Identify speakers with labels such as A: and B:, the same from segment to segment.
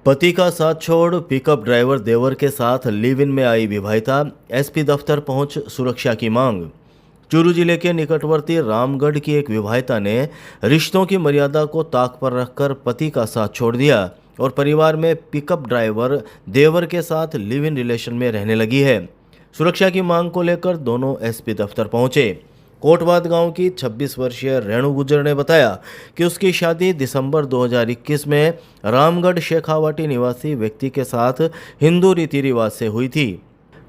A: पति का साथ छोड़ पिकअप ड्राइवर देवर के साथ लिव इन में आई विवाहिता, एसपी दफ्तर पहुंच सुरक्षा की मांग। चूरू जिले के निकटवर्ती रामगढ़ की एक विवाहिता ने रिश्तों की मर्यादा को ताक पर रखकर पति का साथ छोड़ दिया और परिवार में पिकअप ड्राइवर देवर के साथ लिव इन रिलेशन में रहने लगी है। सुरक्षा की मांग को लेकर दोनों एसपी दफ्तर पहुंचे। कोटवाद गांव की 26 वर्षीय रेणु गुर्जर ने बताया कि उसकी शादी दिसंबर 2021 में रामगढ़ शेखावाटी निवासी व्यक्ति के साथ हिंदू रीति रिवाज से हुई थी।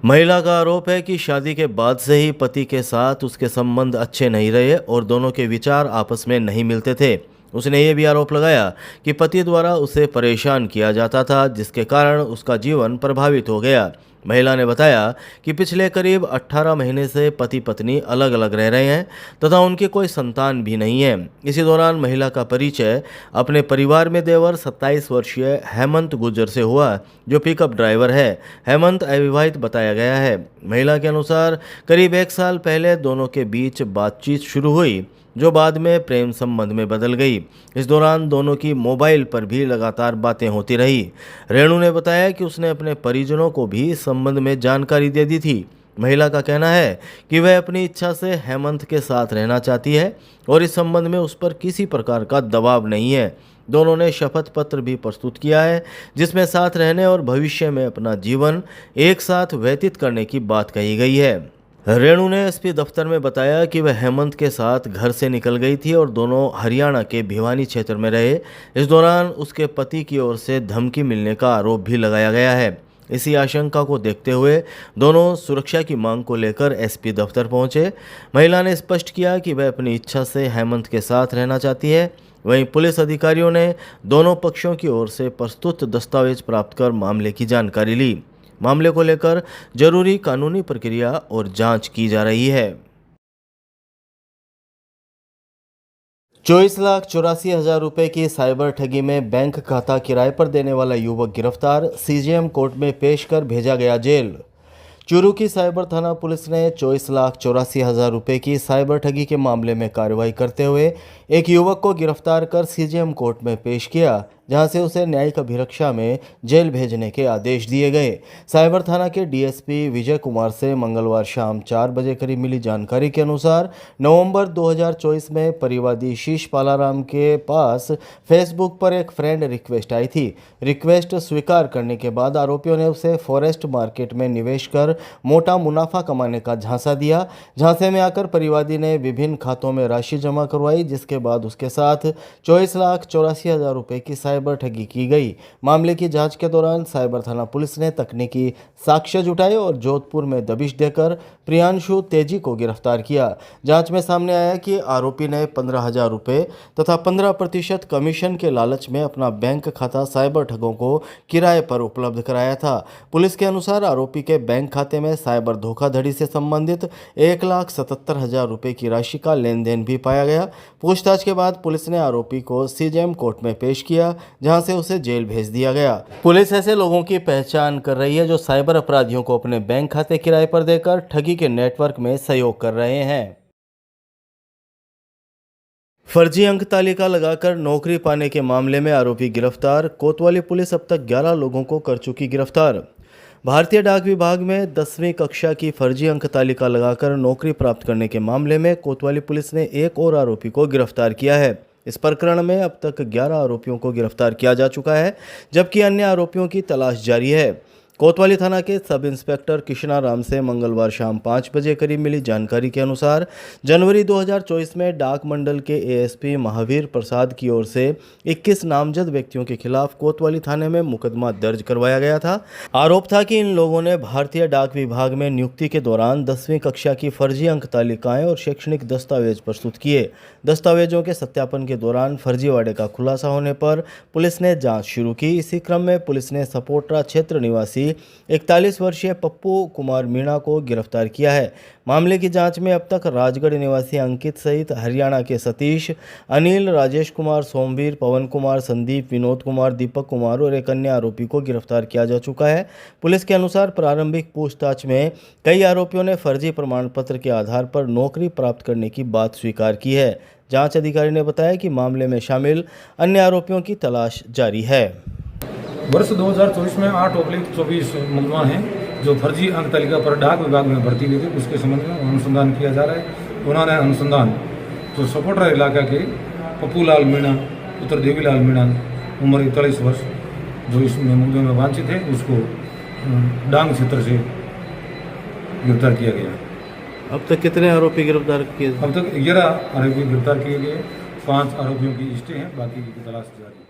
A: महिला का आरोप है कि शादी के बाद से ही पति के साथ उसके संबंध अच्छे नहीं रहे और दोनों के विचार आपस में नहीं मिलते थे। उसने ये भी आरोप लगाया कि पति द्वारा उसे परेशान किया जाता था, जिसके कारण उसका जीवन प्रभावित हो गया। महिला ने बताया कि पिछले करीब 18 महीने से पति पत्नी अलग अलग रह रहे हैं तथा उनकी कोई संतान भी नहीं है। इसी दौरान महिला का परिचय अपने परिवार में देवर 27 वर्षीय हेमंत गुर्जर से हुआ, जो पिकअप ड्राइवर है। हेमंत अविवाहित बताया गया है। महिला के अनुसार करीब 1 साल पहले दोनों के बीच बातचीत शुरू हुई, जो बाद में प्रेम संबंध में बदल गई। इस दौरान दोनों की मोबाइल पर भी लगातार बातें होती रही। रेणु ने बताया कि उसने अपने परिजनों को भी इस संबंध में जानकारी दे दी थी। महिला का कहना है कि वह अपनी इच्छा से हेमंत के साथ रहना चाहती है और इस संबंध में उस पर किसी प्रकार का दबाव नहीं है। दोनों ने शपथ पत्र भी प्रस्तुत किया है, जिसमें साथ रहने और भविष्य में अपना जीवन एक साथ व्यतीत करने की बात कही गई है। रेणु ने एसपी दफ्तर में बताया कि वह हेमंत के साथ घर से निकल गई थी और दोनों हरियाणा के भिवानी क्षेत्र में रहे। इस दौरान उसके पति की ओर से धमकी मिलने का आरोप भी लगाया गया है। इसी आशंका को देखते हुए दोनों सुरक्षा की मांग को लेकर एसपी दफ्तर पहुंचे। महिला ने स्पष्ट किया कि वह अपनी इच्छा से हेमंत के साथ रहना चाहती है। वहीं पुलिस अधिकारियों ने दोनों पक्षों की ओर से प्रस्तुत दस्तावेज प्राप्त कर मामले की जानकारी ली। मामले को लेकर जरूरी कानूनी प्रक्रिया और जांच की जा रही है। 24,84,000 रुपए की साइबर ठगी में बैंक खाता किराए पर देने वाला युवक गिरफ्तार, सीजेएम कोर्ट में पेश कर भेजा गया जेल। चूरू की साइबर थाना पुलिस ने 24,84,000 रुपए की साइबर ठगी के मामले में कार्रवाई करते हुए एक युवक को गिरफ्तार कर सीजेएम कोर्ट में पेश किया, जहां से उसे न्यायिक अभिरक्षा में जेल भेजने के आदेश दिए गए। साइबर थाना के डीएसपी विजय कुमार से मंगलवार शाम 4 बजे करीब मिली जानकारी के अनुसार नवंबर 2024 में परिवादी शीश पालाराम के पास फेसबुक पर एक फ्रेंड रिक्वेस्ट आई थी। रिक्वेस्ट स्वीकार करने के बाद आरोपियों ने उसे फॉरेस्ट मार्केट में निवेश कर मोटा मुनाफा कमाने का झांसा दिया। झांसे में आकर परिवादी ने विभिन्न खातों में राशि जमा करवाई, जिसके बाद उसके साथ 24,84,000 रुपए की साइबर ठगी की गई। मामले की जांच के दौरान साइबर थाना पुलिस ने तकनीकी साक्ष्य जुटाए और जोधपुर में दबिश देकर प्रियांशु तेजी को गिरफ्तार किया। जांच में सामने आया कि आरोपी ने 15,000 रुपए तथा 15% कमीशन के लालच में अपना बैंक खाता साइबर ठगों को किराए पर उपलब्ध कराया था। पुलिस के अनुसार आरोपी के बैंक खाते में साइबर धोखाधड़ी से संबंधित 1,77,000 रुपए की राशि का लेन देन भी पाया गया। पूछताछ के बाद पुलिस ने आरोपी को सीजेएम कोर्ट में पेश किया, जहां से उसे जेल भेज दिया गया। पुलिस ऐसे लोगों की पहचान कर रही है जो साइबर अपराधियों को अपने बैंक खाते किराए पर देकर ठगी के नेटवर्क में सहयोग कर रहे हैं। फर्जी अंक तालिका लगाकर नौकरी पाने के मामले में आरोपी गिरफ्तार, कोतवाली पुलिस अब तक 11 लोगों को कर चुकी गिरफ्तार। भारतीय डाक विभाग में 10वीं कक्षा की फर्जी अंक तालिका लगाकर नौकरी प्राप्त करने के मामले में कोतवाली पुलिस ने एक और आरोपी को गिरफ्तार किया है। इस प्रकरण में अब तक 11 आरोपियों को गिरफ्तार किया जा चुका है, जबकि अन्य आरोपियों की तलाश जारी है। कोतवाली थाना के सब इंस्पेक्टर कृष्णा राम से मंगलवार शाम 5 बजे करीब मिली जानकारी के अनुसार जनवरी 2024 में डाक मंडल के एएसपी महावीर प्रसाद की ओर से 21 नामजद व्यक्तियों के खिलाफ कोतवाली थाने में मुकदमा दर्ज करवाया गया था। आरोप था कि इन लोगों ने भारतीय डाक विभाग में नियुक्ति के दौरान 10वीं कक्षा की फर्जी अंक तालिकाएं और शैक्षणिक दस्तावेज प्रस्तुत किए। दस्तावेजों के सत्यापन के दौरान फर्जीवाड़े का खुलासा होने पर पुलिस ने जाँच शुरू की। इसी क्रम में पुलिस ने सपोट्रा क्षेत्र निवासी 41 वर्षीय पप्पू कुमार मीणा को गिरफ्तार किया है। मामले की जांच में अब तक राजगढ़ निवासी अंकित सहित हरियाणा के सतीश, अनिल, राजेश कुमार, सोमवीर, पवन कुमार, संदीप, विनोद कुमार, दीपक कुमार और एक अन्य आरोपी को गिरफ्तार किया जा चुका है। पुलिस के अनुसार प्रारंभिक पूछताछ में कई आरोपियों ने फर्जी प्रमाण पत्र के आधार पर नौकरी प्राप्त करने की बात स्वीकार की है। जांच अधिकारी ने बताया कि मामले में शामिल अन्य आरोपियों की तलाश जारी है।
B: वर्ष 2024 में 8/24 मुकदमा हैं जो फर्जी अंक तालिका पर डाक विभाग में भर्ती हुई थी, उसके संबंध में अनुसंधान किया जा रहा है। उन्होंने अनुसंधान जो सपोटरा इलाका के पप्पू लाल मीणा पुत्र देवीलाल मीणा उम्र 41 वर्ष जो इसमें मुकदमे में वांछित है, उसको डांग क्षेत्र से गिरफ्तार किया गया।
A: अब तक कितने आरोपी गिरफ्तार किए?
B: अब तक 11 आरोपी गिरफ्तार किए गए, 5 आरोपियों की लिस्टें हैं, बाकी की तलाश जारी है।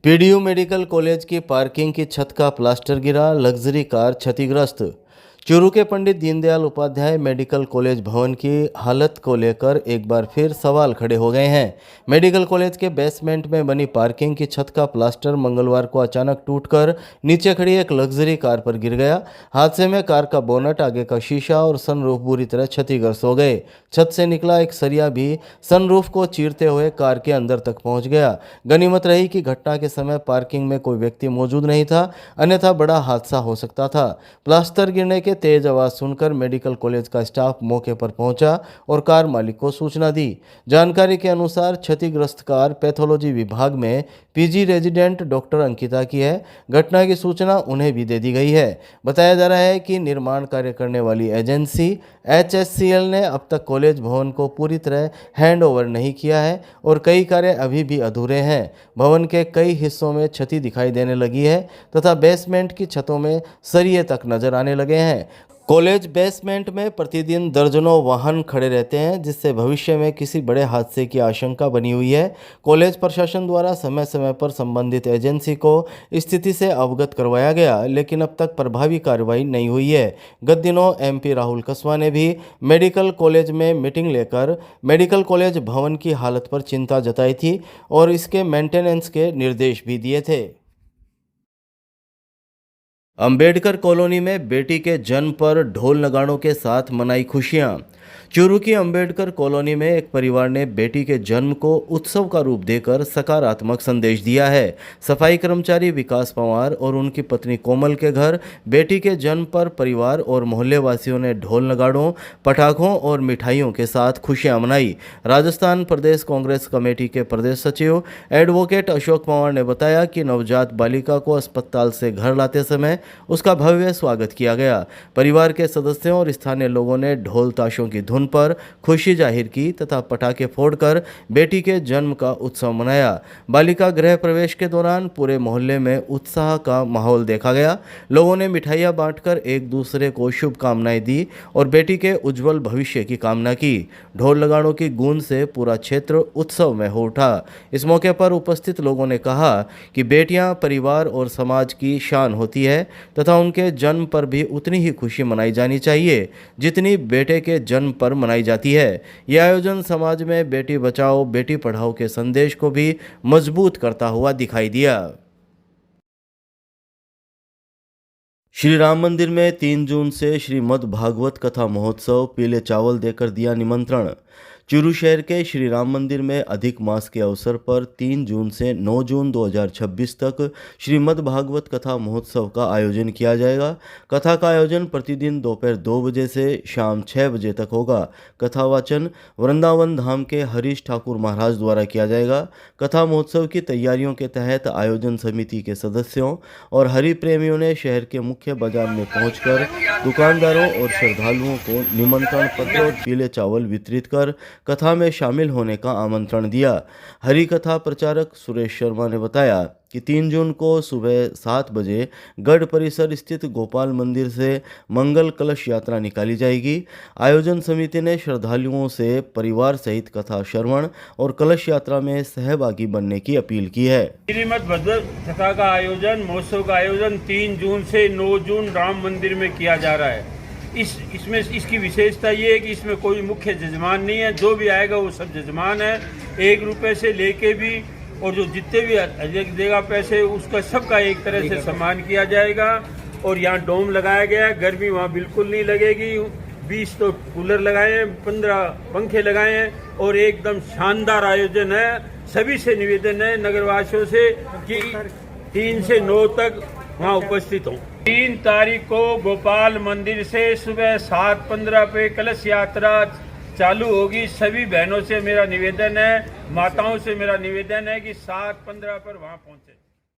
A: पीडीयू मेडिकल कॉलेज की पार्किंग की छत का प्लास्टर गिरा, लग्जरी कार क्षतिग्रस्त। चूरू के पंडित दीनदयाल उपाध्याय मेडिकल कॉलेज भवन की हालत को लेकर एक बार फिर सवाल खड़े हो गए हैं। मेडिकल कॉलेज के बेसमेंट में बनी पार्किंग की छत का प्लास्टर मंगलवार को अचानक टूटकर नीचे खड़ी एक लग्जरी कार पर गिर गया। हादसे में कार का बोनट, आगे का शीशा और सनरूफ बुरी तरह क्षतिग्रस्त हो गए। छत से निकला एक सरिया भी सनरूफ को चीरते हुए कार के अंदर तक पहुंच गया। गनीमत रही कि घटना के समय पार्किंग में कोई व्यक्ति मौजूद नहीं था, अन्यथा बड़ा हादसा हो सकता था। प्लास्टर गिरने के तेज आवाज सुनकर मेडिकल कॉलेज का स्टाफ मौके पर पहुंचा और कार मालिक को सूचना दी। जानकारी के अनुसार क्षतिग्रस्त कार पैथोलॉजी विभाग में पीजी रेजिडेंट डॉक्टर अंकिता की है। घटना की सूचना उन्हें भी दे दी गई है। बताया जा रहा है कि निर्माण कार्य करने वाली एजेंसी HSCL ने अब तक कॉलेज भवन को पूरी तरह हैंडओवर नहीं किया है और कई कार्य अभी भी अधूरे हैं। भवन के कई हिस्सों में क्षति दिखाई देने लगी है तथा बेसमेंट की छतों में सरिये तक नजर आने लगे हैं। कॉलेज बेसमेंट में प्रतिदिन दर्जनों वाहन खड़े रहते हैं, जिससे भविष्य में किसी बड़े हादसे की आशंका बनी हुई है। कॉलेज प्रशासन द्वारा समय समय पर संबंधित एजेंसी को स्थिति से अवगत करवाया गया, लेकिन अब तक प्रभावी कार्रवाई नहीं हुई है। गत दिनों MP राहुल कसवा ने भी मेडिकल कॉलेज में मीटिंग लेकर मेडिकल कॉलेज भवन की हालत पर चिंता जताई थी और इसके मेंटेनेंस के निर्देश भी दिए थे। अंबेडकर कॉलोनी में बेटी के जन्म पर ढोल नगाड़ों के साथ मनाई खुशियां। चूरू की अंबेडकर कॉलोनी में एक परिवार ने बेटी के जन्म को उत्सव का रूप देकर सकारात्मक संदेश दिया है। सफाई कर्मचारी विकास पंवार और उनकी पत्नी कोमल के घर बेटी के जन्म पर परिवार और मोहल्ले वासियों ने ढोल नगाड़ों, पटाखों और मिठाइयों के साथ खुशियां मनाई। राजस्थान प्रदेश कांग्रेस कमेटी के प्रदेश सचिव एडवोकेट अशोक पंवार ने बताया कि नवजात बालिका को अस्पताल से घर लाते समय उसका भव्य स्वागत किया गया। परिवार के सदस्यों और स्थानीय लोगों ने ढोल ताशों की धुन पर खुशी जाहिर की तथा पटाखे फोड़कर बेटी के जन्म का उत्सव मनाया। बालिका गृह प्रवेश के दौरान पूरे मोहल्ले में उत्साह का माहौल देखा गया। लोगों ने मिठाइयां बांटकर एक दूसरे को शुभकामनाएं दी और बेटी के उज्जवल भविष्य की कामना की। ढोल नगाड़ों की गूंज से पूरा क्षेत्र उत्सव में हो उठा। इस मौके पर उपस्थित लोगों ने कहा कि बेटियां परिवार और समाज की शान होती है तथा उनके जन्म पर भी उतनी ही खुशी मनाई जानी चाहिए जितनी बेटे के जन्म पर मनाई जाती है। यह आयोजन समाज में बेटी बचाओ बेटी पढ़ाओ के संदेश को भी मजबूत करता हुआ दिखाई दिया। श्री राम मंदिर में 3 जून से श्रीमद् भागवत कथा महोत्सव पीले चावल देकर दिया निमंत्रण। चूरू शहर के श्री राम मंदिर में अधिक मास के अवसर पर 3 जून से 9 जून 2026 तक श्रीमद् भागवत कथा महोत्सव का आयोजन किया जाएगा। कथा का आयोजन प्रतिदिन दोपहर 2 बजे से शाम 6 बजे तक होगा। कथा वाचन वृंदावन धाम के हरीश ठाकुर महाराज द्वारा किया जाएगा। कथा महोत्सव की तैयारियों के तहत आयोजन समिति के सदस्यों और हरि प्रेमियों ने शहर के मुख्य बाजार में पहुंचकर दुकानदारों और श्रद्धालुओं को निमंत्रण पत्र और पीले चावल वितरित कर कथा में शामिल होने का आमंत्रण दिया। हरि कथा प्रचारक सुरेश शर्मा ने बताया कि 3 जून को सुबह 7 बजे गढ़ परिसर स्थित गोपाल मंदिर से मंगल कलश यात्रा निकाली जाएगी। आयोजन समिति ने श्रद्धालुओं से परिवार सहित कथा श्रवण और कलश यात्रा में सहभागी बनने की अपील की है।
C: श्रीमद् भागवत कथा का आयोजन महोत्सव का आयोजन 3 जून से 9 जून राम मंदिर में किया जा रहा है। इसमें इसकी विशेषता ये है कि इसमें कोई मुख्य जजमान नहीं है, जो भी आएगा वो सब जजमान है। 1 रुपये से लेके भी और जो जितने भी अधिक देगा पैसे उसका सबका एक तरह से सम्मान किया जाएगा। और यहाँ डोम लगाया गया है, गर्मी वहाँ बिल्कुल नहीं लगेगी। 20 तो कूलर लगाए हैं, 15 पंखे लगाए हैं और एकदम शानदार आयोजन है। सभी से निवेदन है नगरवासियों से कि 3 से 9 तक वहाँ उपस्थित हों। 3 तारीख को गोपाल मंदिर से सुबह 7:15 पे कलश यात्रा चालू होगी। सभी बहनों से मेरा निवेदन है, माताओं से मेरा निवेदन है कि 7:15 पर वहाँ पहुँचे।